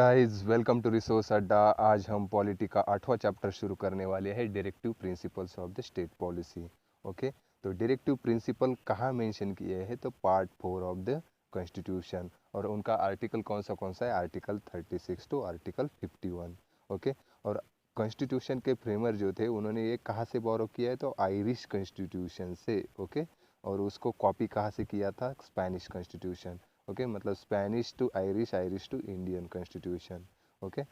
Guys, welcome to resource अड्डा। आज हम पॉलिटी का 8वां चैप्टर शुरू करने वाले हैं, directive principles of the state policy. Okay, तो डायरेक्टिव प्रिंसिपल कहाँ मेंशन किए हैं? तो पार्ट 4 ऑफ द कॉन्स्टिट्यूशन, और उनका आर्टिकल कौन सा है? Article 36 to article 51। ओके, और कॉन्स्टिट्यूशन के फ्रेमर जो थे उन्होंने ये कहाँ से बोरो किया है? तो आयरिश कॉन्स्टिट्यूशन से। ओके, और उसको कॉपी कहाँ से किया था? Spanish constitution. ओके, मतलब Spanish to Irish, Irish to Indian constitution. Okay,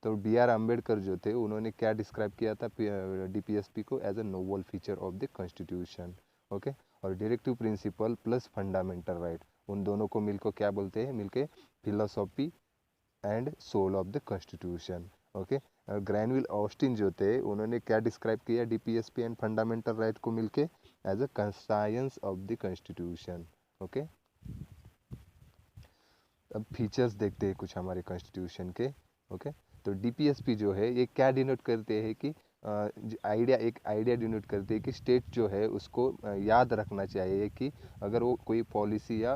तो B.R. अम्बेडकर जो थे उन्होंने क्या डिस्क्राइब किया था DPSP को? As a novel feature of the constitution. Okay, और directive principle plus fundamental right, उन दोनों को मिलकर क्या बोलते हैं? मिलके philosophy and soul of the constitution. Okay, Granville Austin जो थे उन्होंने क्या डिस्क्राइब किया DPSP एंड फंडामेंटल राइट को मिलके? As a science of the constitution. Okay, अब फीचर्स देखते हैं कुछ हमारे कॉन्स्टिट्यूशन के। ओके, तो DPSP जो है ये क्या डिनोट करते हैं कि एक आइडिया डिनोट करते हैं कि स्टेट जो है उसको याद रखना चाहिए कि अगर वो कोई पॉलिसी या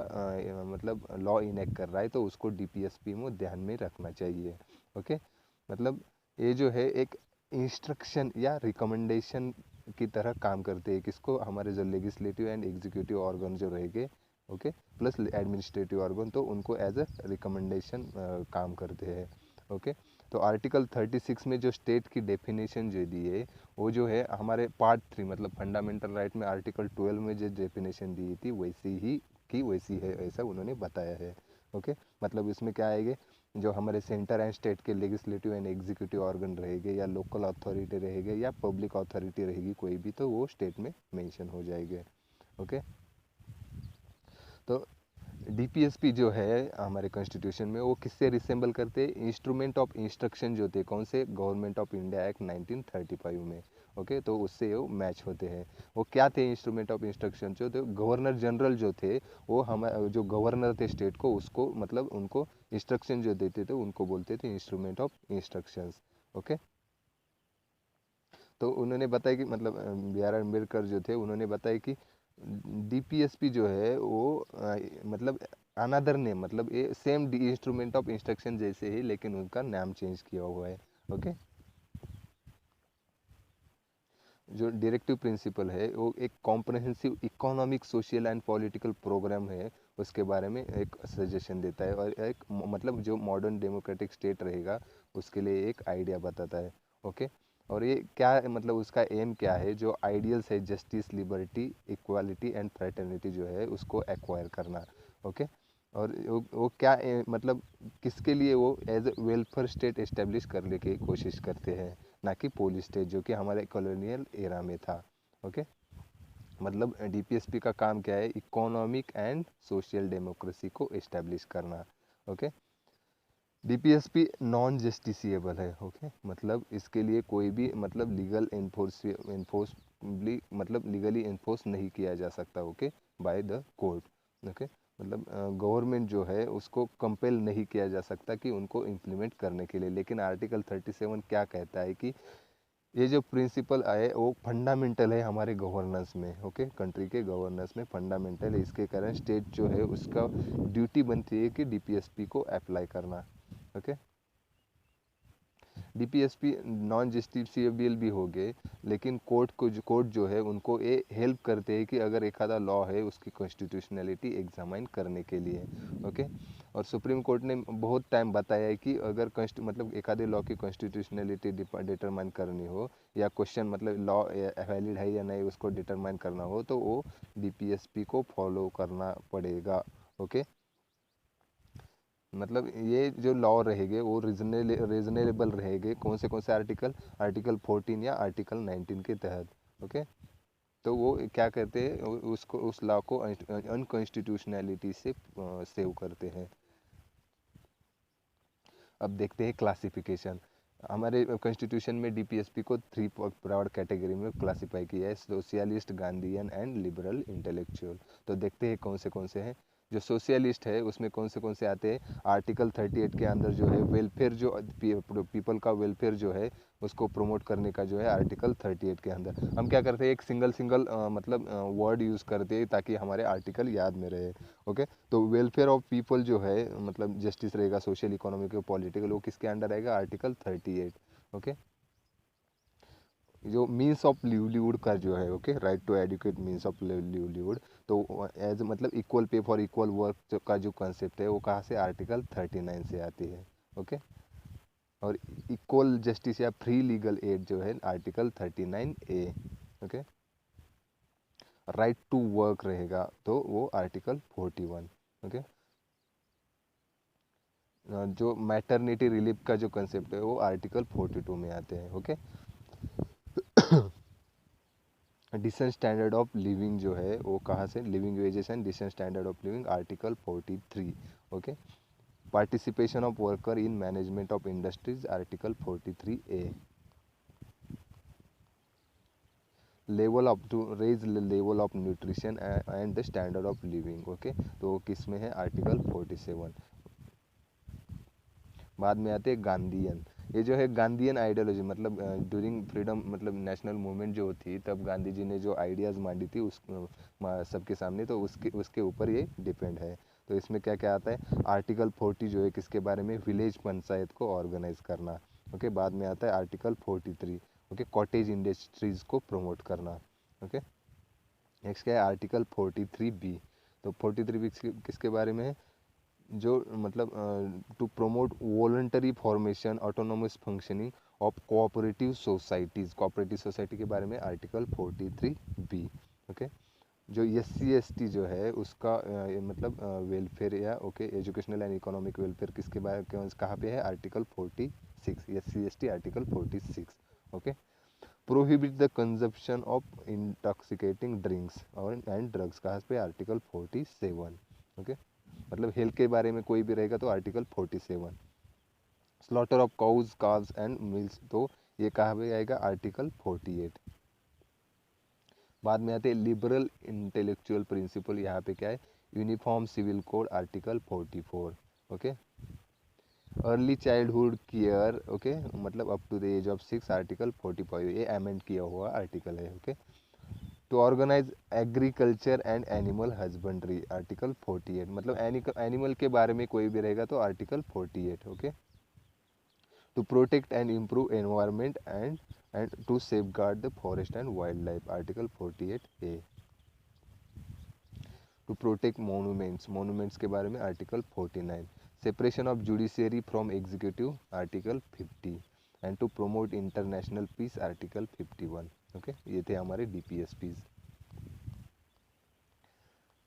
मतलब लॉ इनेक्ट कर रहा है तो उसको DPSP में ध्यान में रखना चाहिए। ओके, मतलब ये जो है एक इंस्ट्रक्शन या रिकमेंडेशन की तरह काम करते हैं। किसको? हमारे जो लेजिस्लेटिव एंड एग्जीक्यूटिव ऑर्गन जो रहेंगे, ओके, प्लस एडमिनिस्ट्रेटिव ऑर्गन, तो उनको एज अ रिकमेंडेशन काम करते हैं। ओके, तो आर्टिकल 36 में जो स्टेट की डेफिनेशन जो दी है वो जो है हमारे पार्ट 3 मतलब फंडामेंटल राइट में आर्टिकल 12 में जो डेफिनेशन दी थी वैसी ही की वैसी है, ऐसा उन्होंने बताया है। ओके, मतलब इसमें क्या आएगा? जो हमारे सेंटर एंड स्टेट के लेजिस्लेटिव एंड एग्जीक्यूटिव ऑर्गन रहेंगे या लोकल अथॉरिटी रहेंगे या पब्लिक अथॉरिटी रहेगी कोई भी, तो वो स्टेट में मेंशन हो जाएंगे। ओके, तो DPSP जो है हमारे कॉन्स्टिट्यूशन में वो किससे रिसेंबल करते हैं? इंस्ट्रूमेंट ऑफ इंस्ट्रक्शन जो थे, कौन से? गवर्नमेंट ऑफ इंडिया एक्ट 1935 में। ओके, तो उससे वो मैच होते हैं। वो क्या थे इंस्ट्रूमेंट ऑफ इंस्ट्रक्शन? जो थे गवर्नर जनरल जो थे, वो हम जो गवर्नर थे स्टेट को, उसको मतलब उनको इंस्ट्रक्शन जो देते थे उनको बोलते थे इंस्ट्रूमेंट ऑफ इंस्ट्रक्शंस। ओके, तो उन्होंने बताया कि मतलब B.R. अम्बेडकर जो थे उन्होंने बताया कि DPSP जो है वो मतलब अनदर नेम, मतलब ये सेम इंस्ट्रूमेंट ऑफ इंस्ट्रक्शन जैसे ही, लेकिन उनका नाम चेंज किया हुआ है। ओके, जो डायरेक्टिव प्रिंसिपल है वो एक comprehensive economic, social and political programme है, उसके बारे में एक सजेशन देता है, और एक मतलब जो मॉडर्न डेमोक्रेटिक स्टेट रहेगा उसके लिए एक आइडिया बताता है। ओके, और ये क्या है, मतलब उसका एम क्या है? जो आइडियल्स है justice, liberty, equality and fraternity जो है उसको एक्वायर करना। ओके, और वो क्या मतलब किसके लिए? वो as a welfare state establish करने की कोशिश करते हैं, ना कि पोलिस स्टेट जो कि हमारे कॉलोनियल एरा में था। ओके, मतलब DPSP का काम क्या है? इकोनॉमिक एंड सोशल डेमोक्रेसी को इस्टेब्लिश करना। ओके, DPSP नॉन जस्टिसिएबल है। ओके, मतलब इसके लिए कोई भी मतलब लीगल इन्फोर्सली मतलब लीगली इन्फोर्स नहीं किया जा सकता। Okay, by the court. Okay, मतलब गवर्नमेंट जो है उसको कंपेल नहीं किया जा सकता कि उनको इम्प्लीमेंट करने के लिए। लेकिन आर्टिकल 37 क्या कहता है कि ये जो प्रिंसिपल है वो फंडामेंटल है हमारे गवर्नेंस में। ओके, कंट्री के गवर्नेंस में फंडामेंटल है, इसके कारण स्टेट जो है उसका ड्यूटी बनती है कि DPSP को अप्लाई करना। ओके, DPSP नॉन जस्टिसिएबल भी हो गए, लेकिन कोर्ट जो है उनको ये हेल्प करते हैं कि अगर एक आधा लॉ है उसकी कॉन्स्टिट्यूशनलिटी एग्जामाइन करने के लिए। ओके, और सुप्रीम कोर्ट ने बहुत टाइम बताया है कि अगर मतलब एक आधे लॉ की कॉन्स्टिट्यूशनलिटी डिटरमाइन करनी हो या क्वेश्चन मतलब लॉ वैलिड है या नहीं उसको डिटरमाइन करना हो तो वो DPSP को फॉलो करना पड़ेगा। ओके, मतलब ये जो लॉ रहेंगे वो रीजनेबल रहेंगे। कौन से आर्टिकल? आर्टिकल 14 या आर्टिकल 19 के तहत। ओके, तो वो क्या करते हैं? उसको उस लॉ को अनकॉन्स्टिट्यूशनैलिटी से सेव करते हैं। अब देखते हैं क्लासिफिकेशन। हमारे कॉन्स्टिट्यूशन में DPSP को 3 ब्रॉड कैटेगरी में क्लासीफाई किया है: socialist, Gandhian and liberal intellectual. तो देखते हैं कौन से हैं। जो सोशलिस्ट है उसमें कौन से आते हैं, आर्टिकल 38 के अंदर जो है वेलफेयर, जो पीपल का वेलफेयर जो है उसको प्रमोट करने का जो है आर्टिकल 38 के अंदर हम क्या करते हैं, एक सिंगल मतलब वर्ड यूज़ करते हैं ताकि हमारे आर्टिकल याद में रहे। ओके, तो वेलफेयर ऑफ पीपल जो है मतलब जस्टिस रहेगा, सोशल इकोनॉमिक और पॉलिटिकल, वो किसके अंडर आएगा, आर्टिकल 38। ओके, जो मीन्स ऑफ लिवलीहुड का जो है, okay, right to educate means of livelihood, तो एज मतलब equal pay for equal work का जो कंसेप्ट है वो कहाँ से, आर्टिकल 39 से आती है। ओके, और इक्वल जस्टिस या फ्री लीगल एड जो है article 39A। Okay, right to work रहेगा तो वो आर्टिकल 41। ओके, जो मैटरनिटी रिलीफ का जो कंसेप्ट है वो आर्टिकल 42 में आते हैं। Okay, decent standard of living जो है वो कहाँ से, living wages and decent standard of living article 43। Okay, participation of worker in management of industries article 43A। Level of to raise level of nutrition and the standard of living. Okay, तो किस में है, article 47। बाद में आते हैं Gandhian. ये जो है गांधीयन आइडियोलॉजी, मतलब ड्यूरिंग फ्रीडम मतलब नेशनल मूवमेंट जो थी तब गांधी जी ने जो आइडियाज़ मांडी थी उस सबके सामने, तो उसके ऊपर ये डिपेंड है। तो इसमें क्या क्या आता है, आर्टिकल 40 जो है किसके बारे में, विलेज पंचायत को ऑर्गेनाइज करना। ओके, बाद में आता है आर्टिकल 43, ओके, कॉटेज इंडस्ट्रीज को प्रमोट करना। ओके, नेक्स्ट क्या है, आर्टिकल 43B। तो 43B किसके बारे में है, जो मतलब to promote voluntary formation autonomous functioning of cooperative societies, cooperative society के बारे में आर्टिकल 43B। ओके, जो SC ST जो है उसका मतलब वेलफेयर या okay educational and economic welfare किसके बारे कहाँ पे है, article 46, SC ST article 46। Okay, prohibit the consumption of intoxicating drinks और एंड ड्रग्स कहाँ पे, आर्टिकल 47। ओके, मतलब हेल्थ के बारे में कोई भी रहेगा तो article 47। Slaughter of cows calves and mills, तो ये कहाँ पे आएगा, आर्टिकल 48। बाद में आते हैं लिबरल इंटेलेक्चुअल प्रिंसिपल, यहाँ पे क्या है, uniform civil code article 44। Okay, early childhood care, okay, मतलब up to the age of 6 article 45, ये अमेंड किया हुआ आर्टिकल है। Okay, to organise agriculture and animal husbandry article 48, मतलब एनिमल के बारे में कोई भी रहेगा तो article 48। Okay, to protect and improve environment and to safeguard the forest and wildlife article 48A। To protect monuments के बारे में article 49। Separation of judiciary from executive article 50 and to promote international peace article 51। Okay, ये थे हमारे DPSPs।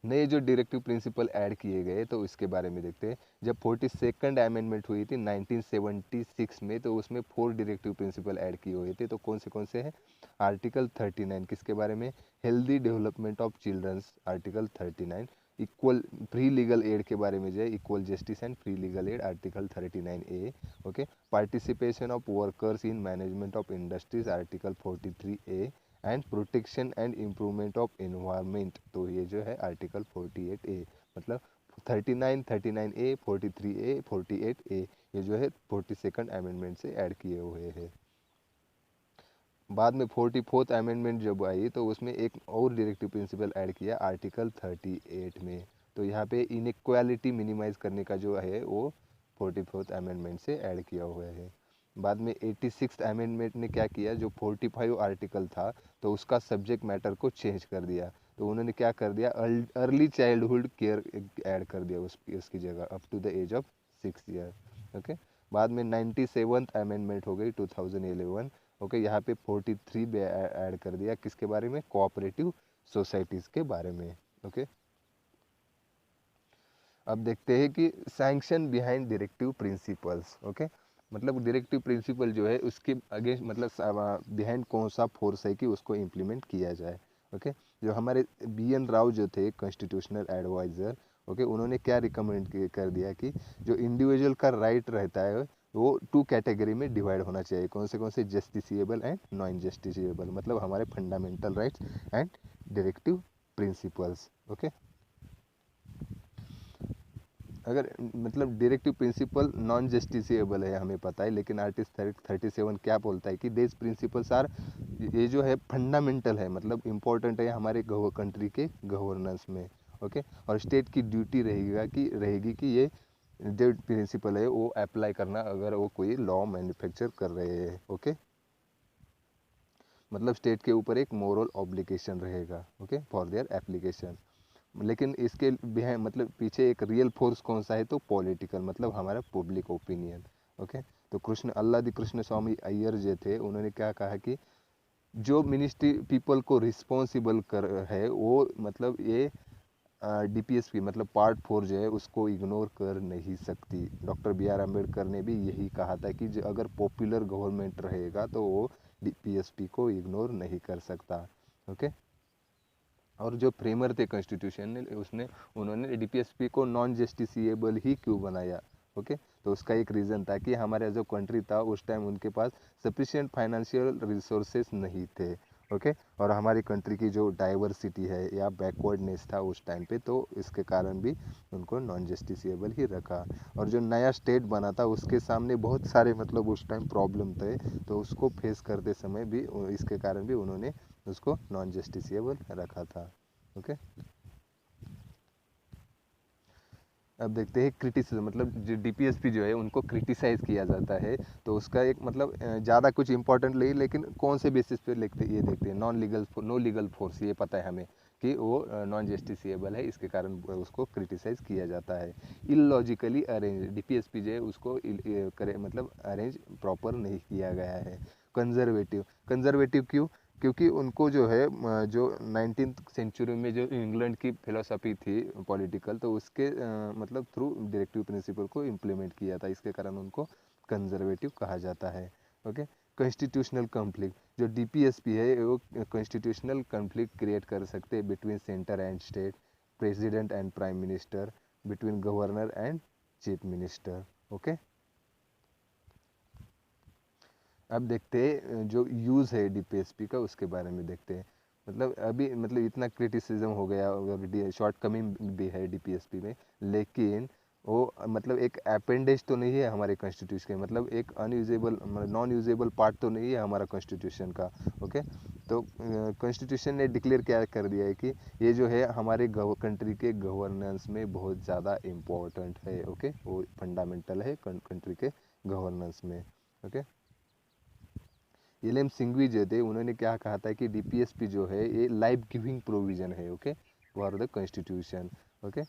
नए जो directive principle add किए गए तो इसके बारे में देखते हैं। जब 42nd अमेंडमेंट हुई थी 1976 में, तो उसमें 4 डायरेक्टिव प्रिंसिपल ऐड किए हुए थे। तो कौन से हैं, आर्टिकल 39 किसके बारे में, healthy development of childrens article 39, equal free legal aid के बारे में जो है, equal justice and free legal aid article 39A। Okay, participation of workers in management of industries article 43A and protection and improvement of environment, तो ये जो है article 48A। मतलब 39, 39A, 43A, 48A, ये जो है 42nd अमेंडमेंट से add किए हुए हैं। बाद में 44th अमेंडमेंट जब आई तो उसमें एक और डायरेक्टिव प्रिंसिपल ऐड किया आर्टिकल 38 में। तो यहाँ पे इनइक्वालिटी मिनिमाइज करने का जो है वो 44th अमेंडमेंट से ऐड किया हुआ है। बाद में 86th अमेंडमेंट ने क्या किया, जो 45 आर्टिकल था तो उसका सब्जेक्ट मैटर को चेंज कर दिया। तो उन्होंने क्या कर दिया, अर्ली चाइल्डहुड केयर ऐड कर दिया उसकी जगह up to the age of 6 year. Okay, बाद में 97th अमेंडमेंट हो गई 2011। ओके, यहाँ पे 43 भी ऐड कर दिया किसके बारे में, कोऑपरेटिव सोसाइटीज़ के बारे में। ओके, अब देखते हैं कि sanction behind directive principles. Okay, मतलब डायरेक्टिव प्रिंसिपल जो है उसके अगेंस्ट मतलब बिहाइंड कौन सा फोर्स है कि उसको इम्प्लीमेंट किया जाए। ओके, जो हमारे BN राव जो थे कॉन्स्टिट्यूशनल एडवाइज़र, ओके, उन्होंने क्या रिकमेंड कर दिया कि जो इंडिविजुअल का राइट रहता है वो 2 कैटेगरी में डिवाइड होना चाहिए। कौन से जस्टिसिएबल एंड नॉन जस्टिसिएबल, मतलब हमारे fundamental rights and directive principles. Okay, अगर मतलब डायरेक्टिव प्रिंसिपल नॉन जस्टिसेबल है हमें पता है, लेकिन आर्टिकल 37 क्या बोलता है कि दिस प्रिंसिपल्स आर, ये जो है फंडामेंटल है, मतलब इम्पोर्टेंट है हमारे कंट्री के गवर्नेंस में। ओके, और स्टेट की ड्यूटी रहेगी कि ये जो प्रिंसिपल है वो अप्लाई करना, अगर वो कोई लॉ मैन्युफैक्चर कर रहे हैं। ओके, मतलब स्टेट के ऊपर एक मोरल ऑब्लिगेशन रहेगा, ओके, फॉर देयर एप्लीकेशन। लेकिन इसके बिहाइंड मतलब पीछे एक रियल फोर्स कौन सा है, तो पॉलिटिकल, मतलब हमारा पब्लिक ओपिनियन। ओके, तो कृष्ण अल्लादी कृष्ण स्वामी अय्यर जो थे, उन्होंने क्या कहा कि जो मिनिस्ट्री पीपल को रिस्पॉन्सिबल कर है वो मतलब ये डीपीएसपी मतलब पार्ट 4 जो है उसको इग्नोर कर नहीं सकती। डॉक्टर बी आर अम्बेडकर ने भी यही कहा था कि जो अगर पॉपुलर गवर्नमेंट रहेगा तो वो डीपीएसपी को इग्नोर नहीं कर सकता। ओके, और जो फ्रेमर थे कॉन्स्टिट्यूशन ने उसने उन्होंने डीपीएसपी को नॉन जस्टिसिएबल ही क्यों बनाया। ओके, तो उसका एक रीज़न था कि हमारा जो कंट्री था उस टाइम उनके पास सफिशिएंट फाइनेंशियल रिसोर्सेस नहीं थे। ओके, और हमारी कंट्री की जो डाइवर्सिटी है या बैकवर्डनेस था उस टाइम पे, तो इसके कारण भी उनको नॉन जस्टिसिएबल ही रखा। और जो नया स्टेट बना था उसके सामने बहुत सारे मतलब उस टाइम प्रॉब्लम थे, तो उसको फेस करते समय भी इसके कारण भी उन्होंने उसको नॉन जस्टिसिएबल रखा था। ओके, अब देखते हैं क्रिटिसिज्म, मतलब जो डीपीएसपी जो है उनको क्रिटिसाइज किया जाता है। तो उसका एक मतलब ज़्यादा कुछ इंपॉर्टेंट नहीं, लेकिन कौन से बेसिस पे लिखते ये देखते हैं। Non legal no legal force, ये पता है हमें कि वो नॉन जस्टिसिएबल है, इसके कारण उसको क्रिटिसाइज किया जाता है। इलॉजिकली अरेंज, डीपीएसपी जो है उसको करे मतलब अरेंज प्रॉपर नहीं किया गया है। कंजर्वेटिव, कंजर्वेटिव क्यों, क्योंकि उनको जो है जो 19th सेंचुरी में जो इंग्लैंड की फिलोसफी थी पॉलिटिकल, तो उसके मतलब थ्रू डायरेक्टिव प्रिंसिपल को इम्प्लीमेंट किया था, इसके कारण उनको कंजर्वेटिव कहा जाता है। ओके, कॉन्स्टिट्यूशनल कॉन्फ्लिक्ट, जो डीपीएसपी है वो कॉन्स्टिट्यूशनल कॉन्फ्लिक्ट क्रिएट कर सकते हैं between centre and state, president and prime minister, between governor and chief minister. Okay, अब देखते हैं जो यूज़ है डीपीएसपी का, उसके बारे में देखते हैं। मतलब अभी मतलब इतना क्रिटिसिज्म हो गया और शॉर्ट कमिंग भी है डीपीएसपी में, लेकिन वो मतलब एक अपेंडेज तो नहीं है हमारे कॉन्स्टिट्यूशन के, मतलब एक अनयूजेबल नॉन यूजेबल पार्ट तो नहीं है हमारा कॉन्स्टिट्यूशन का। ओके, तो कॉन्स्टिट्यूशन ने डिक्लेयर क्या कर दिया है कि ये जो है हमारे कंट्री के गवर्नेंस में बहुत ज़्यादा इम्पोर्टेंट है। ओके, वो फंडामेंटल है कंट्री के गवर्नेंस में। ओके, एल एम सिंघवी जो थे उन्होंने क्या कहा था कि डीपीएसपी जो है ये लाइफ गिविंग प्रोविजन है। Okay, for the constitution. Okay,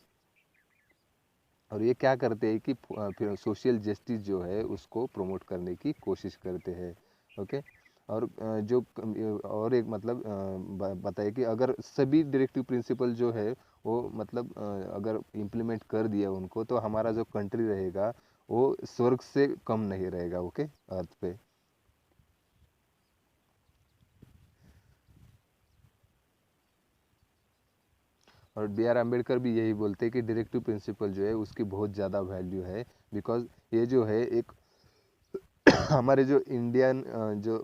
और ये क्या करते हैं कि फिर सोशल जस्टिस जो है उसको प्रमोट करने की कोशिश करते हैं। ओके, और और एक मतलब बताए कि अगर सभी डायरेक्टिव प्रिंसिपल जो है वो मतलब अगर इम्प्लीमेंट कर दिया उनको, तो हमारा जो कंट्री रहेगा वो स्वर्ग से कम नहीं रहेगा। ओके, अर्थ पे। और बी आर अम्बेडकर भी यही बोलते हैं कि डायरेक्टिव प्रिंसिपल जो है उसकी बहुत ज़्यादा वैल्यू है, बिकॉज ये जो है एक हमारे जो इंडियन जो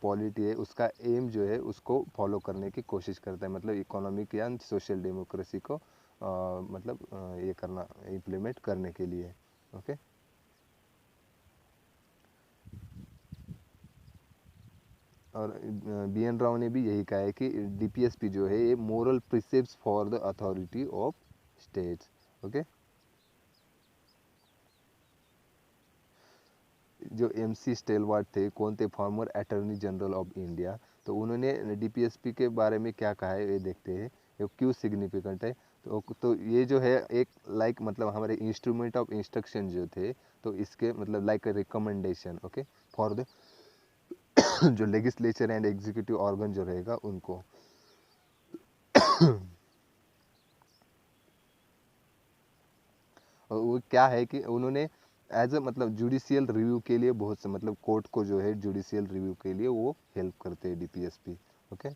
पॉलिटी है उसका एम जो है उसको फॉलो करने की कोशिश करता है, मतलब इकोनॉमिक या सोशल डेमोक्रेसी को मतलब ये करना इम्प्लीमेंट करने के लिए। ओके, और बी एन राव ने भी यही कहा है कि डीपीएसपी जो है ये moral precepts for the authority of states. Okay, जो एमसी स्टेलवार्ट थे, कौन थे, former attorney general of India, तो उन्होंने डीपीएसपी के बारे में क्या कहा है ये देखते हैं, ये क्यों सिग्निफिकेंट है। तो ये जो है एक लाइक मतलब हमारे इंस्ट्रूमेंट ऑफ इंस्ट्रक्शन जो थे, तो इसके मतलब like recommendation. Okay, for the जो लेजिस्लेचर एंड एग्जीक्यूटिव ऑर्गन जो रहेगा उनको। और वो क्या है कि उन्होंने एज अ मतलब जुडिशियल रिव्यू के लिए बहुत से मतलब कोर्ट को जो है जुडिशियल रिव्यू के लिए वो हेल्प करते हैं डीपीएसपी। ओके,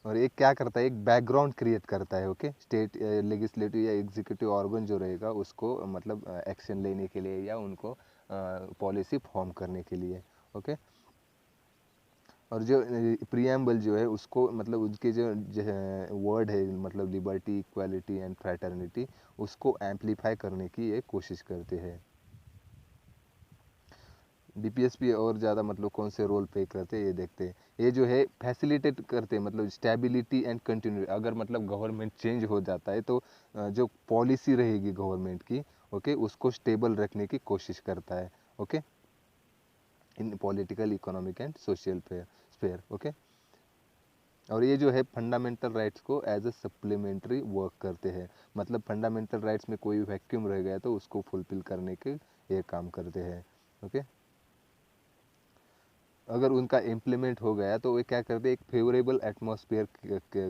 और ये क्या करता है, एक बैकग्राउंड क्रिएट करता है। ओके, स्टेट लेजिस्लेटिव या एग्जीक्यूटिव ऑर्गन जो रहेगा उसको मतलब एक्शन लेने के लिए या उनको पॉलिसी फॉर्म करने के लिए। ओके, और जो प्रियम्बल जो है उसको मतलब उनके जो वर्ड है मतलब लिबर्टी, इक्वालिटी एंड फ्रैटर्निटी, उसको एम्पलीफाई करने की ये कोशिश करते हैं। डीपीएसपी और ज़्यादा मतलब कौन से रोल प्ले करते हैं ये देखते हैं। ये जो है फैसिलिटेट करते हैं मतलब स्टेबिलिटी एंड कंटिन्यूटी। अगर मतलब गवर्नमेंट चेंज हो जाता है तो जो पॉलिसी रहेगी गवर्नमेंट की, ओके, उसको स्टेबल रखने की कोशिश करता है, okay, in political, economic and social sphere, okay. और ये जो है फंडामेंटल राइट्स को एज अ सप्लीमेंट्री वर्क करते हैं, मतलब फंडामेंटल राइट्स में कोई वैक्यूम रह गया तो उसको फुलफिल करने के ये काम करते हैं, ओके। अगर उनका इम्प्लीमेंट हो गया तो वे क्या करते हैं, एक फेवरेबल एटमॉस्फेयर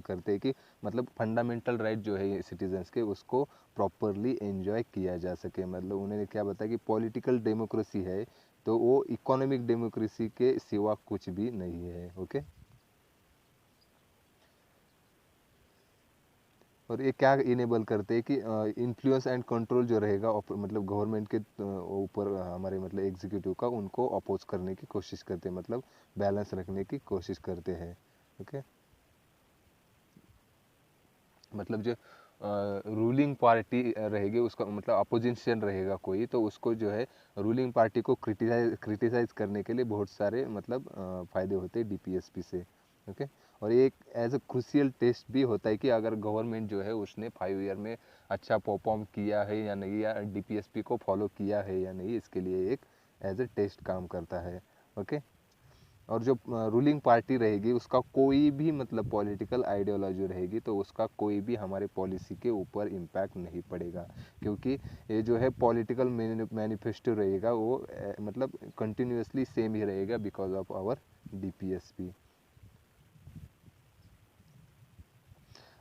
करते हैं कि मतलब फंडामेंटल राइट जो है सिटीजन्स के उसको प्रॉपरली एंजॉय किया जा सके। मतलब उन्होंने क्या बताया कि पॉलिटिकल डेमोक्रेसी है तो वो इकोनॉमिक डेमोक्रेसी के सिवा कुछ भी नहीं है, ओके। और ये क्या इनेबल करते हैं कि इन्फ्लुएंस एंड कंट्रोल जो रहेगा मतलब गवर्नमेंट के ऊपर हमारे मतलब एग्जीक्यूटिव का, उनको अपोज करने की कोशिश करते हैं, मतलब बैलेंस रखने की कोशिश करते हैं, ओके। मतलब जो रूलिंग पार्टी रहेगी उसका मतलब अपोजिशन रहेगा कोई, तो उसको जो है रूलिंग पार्टी को क्रिटिसाइज करने के लिए बहुत सारे मतलब फ़ायदे होते हैं डीपीएसपी से, ओके। और ये एक एज अ क्रूशियल टेस्ट भी होता है कि अगर गवर्नमेंट जो है उसने 5 ईयर में अच्छा परफॉर्म किया है या नहीं, या डीपीएसपी को फॉलो किया है या नहीं, इसके लिए एक एज अ टेस्ट काम करता है, ओके। और जो रूलिंग पार्टी रहेगी उसका कोई भी मतलब पॉलिटिकल आइडियोलॉजी रहेगी तो उसका कोई भी हमारे पॉलिसी के ऊपर इम्पैक्ट नहीं पड़ेगा, क्योंकि ये जो है पॉलिटिकल मैनिफेस्टो रहेगा वो मतलब कंटिन्यूसली सेम ही रहेगा बिकॉज ऑफ आवर डीपीएसपी।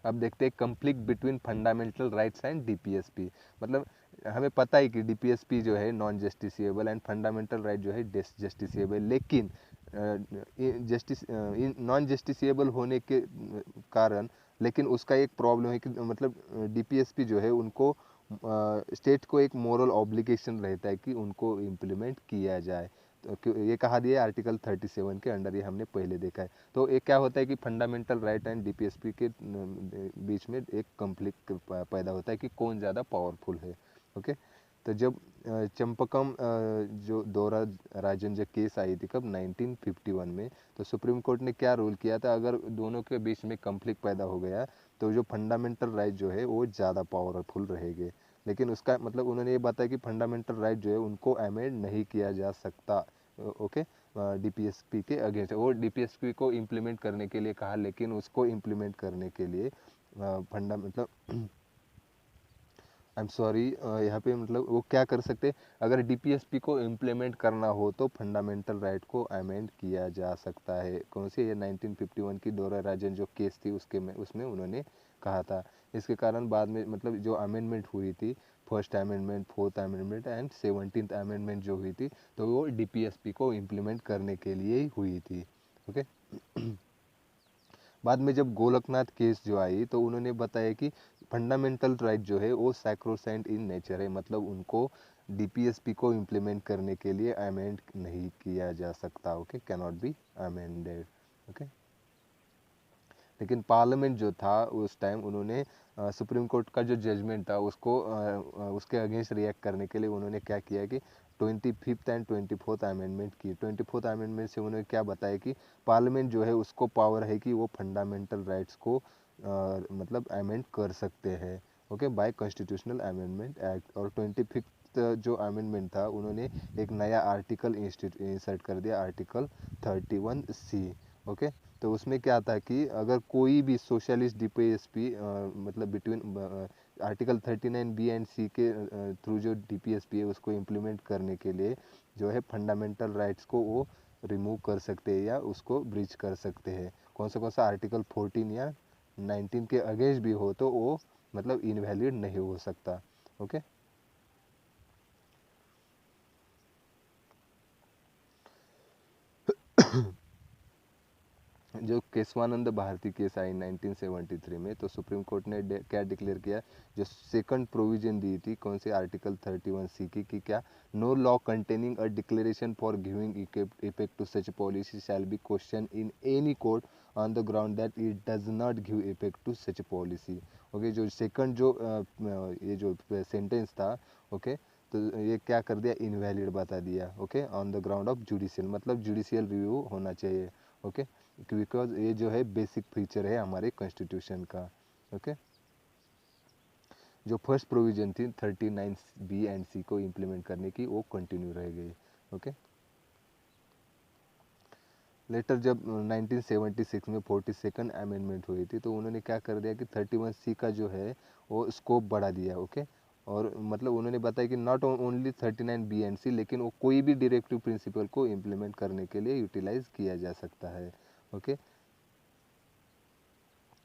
अब देखते हैं conflict between fundamental rights and DPSP. मतलब हमें पता है कि डीपीएसपी जो है non justiciable and fundamental right जो है जस्टिसिएबल, लेकिन जस्टिस नॉन जस्टिसिएबल होने के कारण, लेकिन उसका एक प्रॉब्लम है कि मतलब डीपीएसपी जो है उनको स्टेट को एक मोरल ऑब्लिगेशन रहता है कि उनको इम्प्लीमेंट किया जाए। तो ये कहा दिया है आर्टिकल 37 के अंडर, ये हमने पहले देखा है। तो एक क्या होता है कि फंडामेंटल राइट एंड डीपीएसपी के बीच में एक कॉन्फ्लिक्ट पैदा होता है कि कौन ज़्यादा पावरफुल है, ओके। तो जब चंपकम जो दोरा राजन जो केस आई थी कब 1951 में, तो सुप्रीम कोर्ट ने क्या रूल किया था, अगर दोनों के बीच में कॉन्फ्लिक्ट पैदा हो गया तो जो फंडामेंटल राइट जो है वो ज़्यादा पावरफुल रहेंगे। लेकिन उसका मतलब उन्होंने ये बताया कि फंडामेंटल राइट जो है उनको अमेंड नहीं किया जा सकता, ओके, डीपीएसपी के अगेंस्ट। वो डीपीएसपी को इम्प्लीमेंट करने के लिए कहा, लेकिन उसको इम्प्लीमेंट करने के लिए फंडा मतलब आई एम सॉरी, यहाँ पे मतलब वो क्या कर सकते, अगर डीपीएसपी को इम्प्लीमेंट करना हो तो फंडामेंटल राइट को अमेंड किया जा सकता है। कौन सी, ये 1951 की दोरा राजन जो केस थी उसके में उसमें उन्होंने कहा था। इसके कारण बाद में मतलब जो अमेंडमेंट हुई थी, first amendment, fourth amendment and 17th amendment जो हुई थी, तो वो डीपीएसपी को इम्प्लीमेंट करने के लिए ही हुई थी, ओके। बाद में जब गोलकनाथ केस जो आई तो उन्होंने बताया कि फंडामेंटल राइट जो है वो सैक्रोसेंट इन नेचर है, मतलब उनको डीपीएसपी को इम्प्लीमेंट करने के लिए अमेंड नहीं किया जा सकता, okay, can not be amended, okay. लेकिन पार्लियामेंट जो था उस टाइम उन्होंने सुप्रीम कोर्ट का जो जजमेंट था उसको उसके अगेंस्ट रिएक्ट करने के लिए उन्होंने क्या किया कि 25th एंड 24th अमेंडमेंट की। 24th अमेंडमेंट से उन्होंने क्या बताया कि पार्लियामेंट जो है उसको पावर है कि वो फंडामेंटल राइट्स को मतलब अमेंड कर सकते हैं, okay, by constitutional amendment act. और 25th जो अमेंडमेंट था उन्होंने एक नया आर्टिकल इंसर्ट कर दिया, आर्टिकल 31C, ओके। तो उसमें क्या था कि अगर कोई भी सोशलिस्ट डीपीएसपी मतलब बिटवीन आर्टिकल 39B एंड सी के थ्रू जो डीपीएसपी है उसको इम्प्लीमेंट करने के लिए जो है फंडामेंटल राइट्स को वो रिमूव कर सकते हैं या उसको ब्रीच कर सकते हैं। कौन सा आर्टिकल 14 या 19 के अगेंस्ट भी हो तो वो मतलब इनवैलिड नहीं हो सकता, ओके। जो केशवानंद भारती केस आई 1973 में, तो सुप्रीम कोर्ट ने क्या डिक्लेयर किया, जो सेकंड प्रोविजन दी थी कौन से आर्टिकल 31C की, कि क्या, no law containing a declaration for giving effect to such policy shall be question in any court on the ground that it does not give effect to such policy. Okay, जो second जो ये जो sentence था, okay, तो ये क्या कर दिया, इनवैलिड बता दिया। Okay, on the ground of judicial, मतलब जुडिशियल रिव्यू होना चाहिए। ओके, बिकॉज ये जो है बेसिक फीचर है हमारे कॉन्स्टिट्यूशन का। ओके, जो फर्स्ट प्रोविजन थी 39B एंड C को इम्प्लीमेंट करने की, वो कंटिन्यू रह गई। ओके, लेटर जब 1976 में 42nd अमेंडमेंट हुई थी, तो उन्होंने क्या कर दिया कि 31C का जो है वो स्कोप बढ़ा दिया। ओके, और मतलब उन्होंने बताया कि not only 39B and C, लेकिन वो कोई भी डायरेक्टिव प्रिंसिपल को इम्प्लीमेंट करने के लिए यूटिलाइज किया जा सकता है। ओके,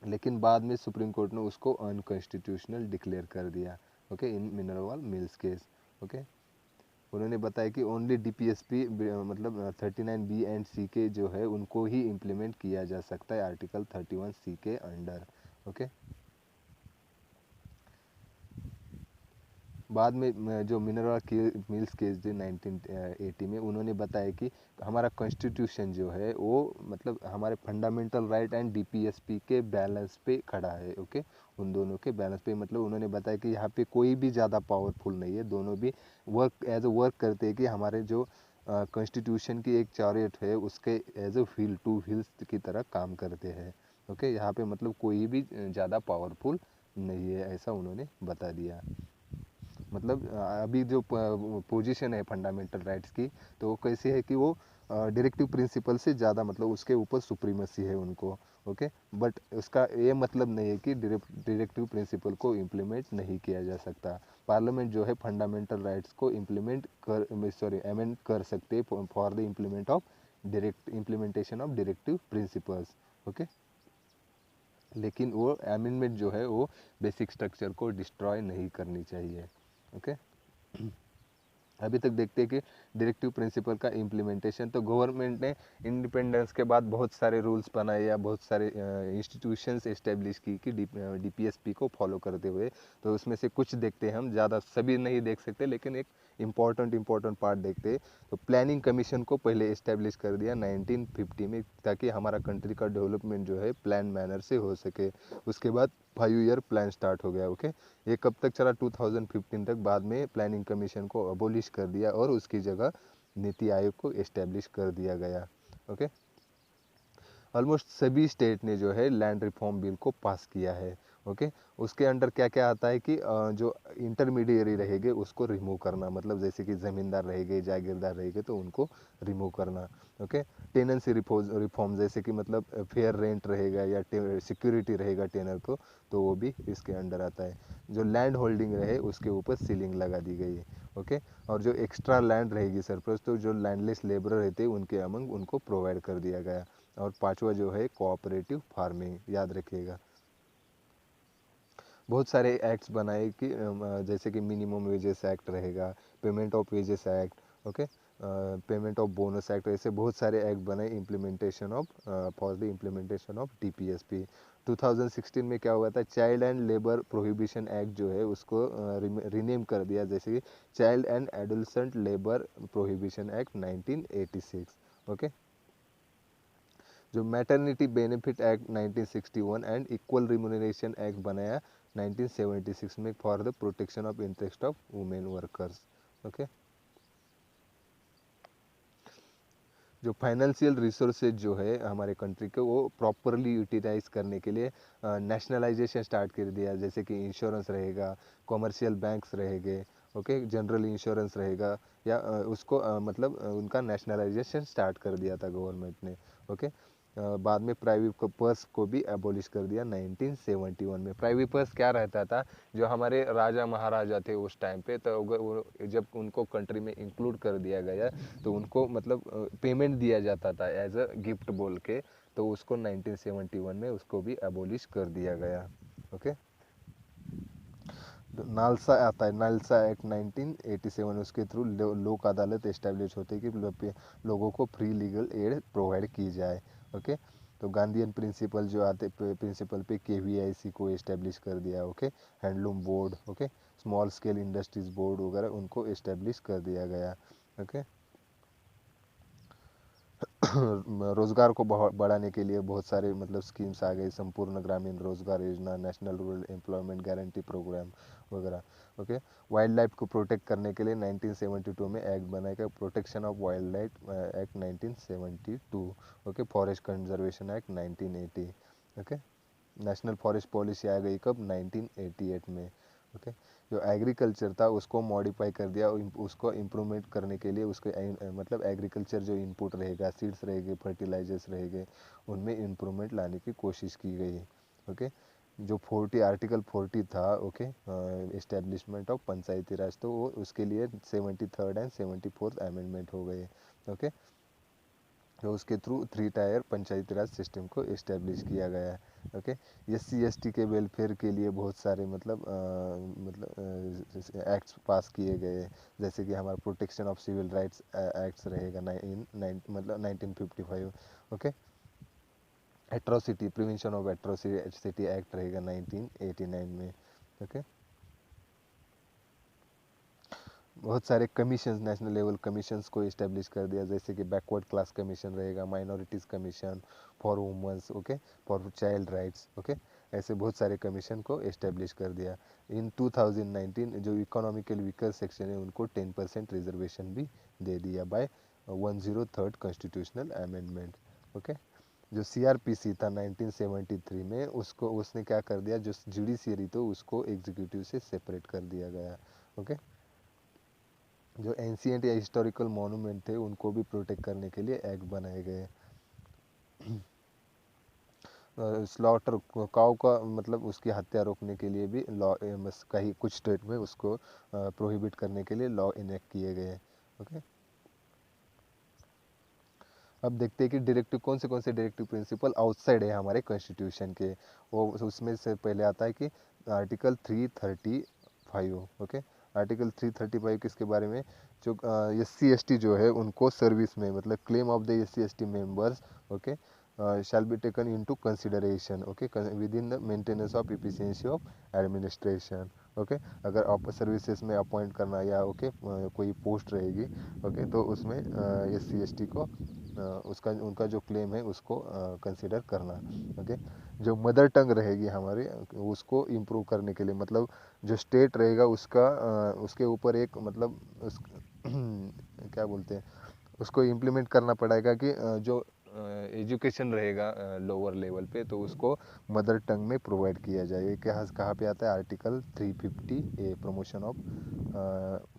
लेकिन बाद में सुप्रीम कोर्ट ने उसको अनकॉन्स्टिट्यूशनल डिक्लेयर कर दिया। ओके, इन मिनरल मिल्स केस। ओके, उन्होंने बताया कि ओनली DPSP मतलब 39B एंड C के जो है उनको ही इम्प्लीमेंट किया जा सकता है आर्टिकल 31C के अंडर। ओके, बाद में जो मिनरल मिल्स केस थे 1980 में, उन्होंने बताया कि हमारा कॉन्स्टिट्यूशन जो है वो मतलब हमारे फंडामेंटल राइट एंड DPSP के बैलेंस पे खड़ा है। ओके, उन दोनों के बैलेंस पे, मतलब उन्होंने बताया कि यहाँ पे कोई भी ज़्यादा पावरफुल नहीं है, दोनों भी वर्क एज अ वर्क करते हैं कि हमारे जो कॉन्स्टिट्यूशन की एक चैरियट है उसके as a wheel, two wheels की तरह काम करते हैं। ओके, यहाँ पे मतलब कोई भी ज़्यादा पावरफुल नहीं है, ऐसा उन्होंने बता दिया। मतलब अभी जो पोजीशन है फंडामेंटल राइट्स की, तो वो कैसी है कि वो डायरेक्टिव प्रिंसिपल से ज़्यादा, मतलब उसके ऊपर सुप्रीमेसी है उनको। ओके, बट उसका ये मतलब नहीं है कि डायरेक्टिव प्रिंसिपल को इम्प्लीमेंट नहीं किया जा सकता। पार्लियामेंट जो है फंडामेंटल राइट्स को अमेंड कर सकते हैं for the implementation of directive principles. Okay, लेकिन वो अमेंडमेंट जो है वो बेसिक स्ट्रक्चर को डिस्ट्रॉय नहीं करनी चाहिए। ओके, अभी तक देखते हैं कि डायरेक्टिव प्रिंसिपल का इम्प्लीमेंटेशन, तो गवर्नमेंट ने इंडिपेंडेंस के बाद बहुत सारे रूल्स बनाए या बहुत सारे इंस्टीट्यूशंस एस्टेब्लिश की कि DPSP को फॉलो करते हुए। तो उसमें से कुछ देखते हैं हम, ज़्यादा सभी नहीं देख सकते, लेकिन एक इम्पॉर्टेंट पार्ट देखते हैं। तो प्लानिंग कमीशन को पहले इस्टेब्लिश कर दिया 1950 में, ताकि हमारा कंट्री का डेवलपमेंट जो है प्लान मैनर से हो सके। उसके बाद 5 ईयर प्लान स्टार्ट हो गया। ओके, ये कब तक चला, 2015 तक। बाद में प्लानिंग कमीशन को अबोलिश कर दिया और उसकी जगह नीति आयोग को इस्टेब्लिश कर दिया गया। ओके, ऑलमोस्ट सभी स्टेट ने जो है लैंड रिफॉर्म बिल को पास किया है। ओके, उसके अंडर क्या क्या आता है कि जो इंटरमीडिएरी रहेंगे उसको रिमूव करना, मतलब जैसे कि ज़मींदार रहेंगे, जागीरदार रहेंगे, तो उनको रिमूव करना। ओके, टेनेंसी रिफॉर्म, जैसे कि मतलब फेयर रेंट रहेगा या सिक्योरिटी रहेगा टेनर को, तो वो भी इसके अंडर आता है। जो लैंड होल्डिंग रहे उसके ऊपर सीलिंग लगा दी गई है। ओके, और जो एक्स्ट्रा लैंड रहेगी सरप्लस, तो जो लैंडलेस लेबर रहते हैं उनके अमंग उनको प्रोवाइड कर दिया गया। और पांचवा जो है कोऑपरेटिव फार्मिंग, याद रखिएगा। बहुत सारे एक्ट्स बनाए कि जैसे कि मिनिमम वेजेस एक्ट रहेगा, payment of wages act, okay, payment of bonus act, ऐसे बहुत सारे एक्ट बनाए implementation of for the implementation of DPSP। 2016 में क्या हुआ था, child and labour prohibition act जो है उसको रीनेम कर दिया, जैसे कि child and adolescent labour prohibition act 1986। Okay, जो maternity benefit act 1961 and equal remuneration act बनाया 1976 में for the protection of interest of women workers. Okay, जो फाइनेंशियल रिसोर्सेज जो है हमारे कंट्री के, वो प्रॉपरली यूटिलाइज करने के लिए नेशनलाइजेशन स्टार्ट कर दिया, जैसे कि इंश्योरेंस रहेगा, कॉमर्शियल बैंक्स रहेंगे, ओके, जनरल इंश्योरेंस रहेगा, या उसको मतलब उनका नेशनलाइजेशन स्टार्ट कर दिया था गवर्नमेंट ने। ओके, बाद में प्राइवेट पर्स को भी एबोलिश कर दिया 1971 में। प्राइवेट पर्स क्या रहता था, जो हमारे राजा महाराजा थे उस टाइम पे, तो जब उनको कंट्री में इंक्लूड कर दिया गया, तो उनको मतलब पेमेंट दिया जाता था एज अ गिफ्ट बोल के, तो उसको 1971 में उसको भी एबोलिश कर दिया गया। ओके, नालसा आता है, नालसा एक्ट 1987, उसके थ्रू लोक अदालत एस्टेब्लिश होती है कि लोगों को फ्री लीगल एड प्रोवाइड की जाए। ओके, तो गांधीयन प्रिंसिपल जो आते प्रिंसिपल पे KVIC को इस्टेब्लिश कर दिया, okay. Handloom board, okay, small scale industries board वगैरह उनको इस्टेब्लिश कर दिया गया, ओके। रोजगार को बढ़ाने के लिए बहुत सारे मतलब स्कीम्स आ गई, संपूर्ण Grameen Rozgar Yojana, national rural employment guarantee programme वगैरह, ओके। वाइल्ड लाइफ को प्रोटेक्ट करने के लिए 1972 में एक्ट बनाया गया, protection of wild life act 1972, okay. Forest conservation act 1980, okay. National forest policy आ गई कब, 1988 में, ओके। जो एग्रीकल्चर था उसको मॉडिफाई कर दिया, उसको इम्प्रूवमेंट करने के लिए उसके मतलब एग्रीकल्चर जो इनपुट रहेगा, सीड्स रहेंगे, फर्टिलाइजर्स रहेंगे, उनमें इम्प्रूवमेंट लाने की कोशिश की गई, ओके। जो 40 आर्टिकल 40 था, ओके, इस्टेब्लिशमेंट ऑफ पंचायती राज, तो वो उसके लिए 73rd एंड 74th अमेंडमेंट हो गए, ओके। तो उसके थ्रू 3 टायर पंचायती राज सिस्टम को इस्टेब्लिश किया गया है, ओके। SC ST के वेलफेयर के लिए बहुत सारे मतलब एक्ट्स पास किए गए, जैसे कि हमारा protection of civil rights acts रहेगा मतलब 1955, okay. Atrocity, prevention of atrocity act रहेगा 1989 में, ओके। बहुत सारे कमीशन, नेशनल लेवल कमीशंस को इस्टेब्लिश कर दिया, जैसे कि बैकवर्ड क्लास कमीशन रहेगा, minorities commission, for womens, okay, for child rights, okay. ऐसे बहुत सारे कमीशन को इस्टेब्लिश कर दिया। इन 2019 जो इकोनॉमिकल वीकर सेक्शन है उनको 10% रिजर्वेशन भी दे दिया by 103rd constitutional amendment, okay. जो CRPC था 1973 में, उसको उसने क्या कर दिया, जो जुडिशियरी तो उसको एग्जीक्यूटिव से सेपरेट कर दिया गया, ओके। जो एंशियंट या हिस्टोरिकल मॉन्यूमेंट थे उनको भी प्रोटेक्ट करने के लिए एक्ट बनाए गए। स्लॉटर काउ का मतलब उसकी हत्या रोकने के लिए भी लॉ कहीं कुछ स्टेट में उसको प्रोहिबिट करने के लिए लॉ इनेक्ट किए गए, ओके। अब देखते हैं कि डायरेक्टिव कौन से डायरेक्टिव प्रिंसिपल आउटसाइड है हमारे कॉन्स्टिट्यूशन के। वो उसमें से पहले आता है कि आर्टिकल 335, ओके। आर्टिकल 335 किसके बारे में, जो SC ST जो है उनको सर्विस में मतलब claim of the SC ST members, okay, shall be taken into consideration, okay, within the maintenance of efficiency of administration, okay. अगर आप सर्विसेज में अपॉइंट करना या ओके कोई पोस्ट रहेगी, ओके, तो उसमें SC ST को उसका उनका जो क्लेम है उसको कंसिडर करना, ओके। जो मदर टंग रहेगी हमारी उसको इम्प्रूव करने के लिए, मतलब जो स्टेट रहेगा उसका उसके ऊपर एक मतलब उस क्या बोलते हैं, उसको इम्प्लीमेंट करना पड़ेगा कि जो एजुकेशन रहेगा लोअर लेवल पे तो उसको मदर टंग में प्रोवाइड किया जाएगा। क्या कहाँ पे आता है, आर्टिकल 350A, प्रमोशन ऑफ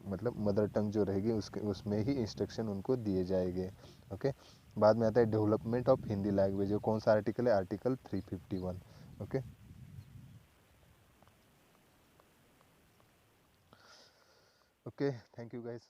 मतलब मदर टंग जो रहेगी उसके उसमें ही इंस्ट्रक्शन उनको दिए जाएंगे, ओके। बाद में आता है डेवलपमेंट ऑफ हिंदी लैंग्वेज, जो कौन सा आर्टिकल है, article 351, okay. Okay, thank you guys.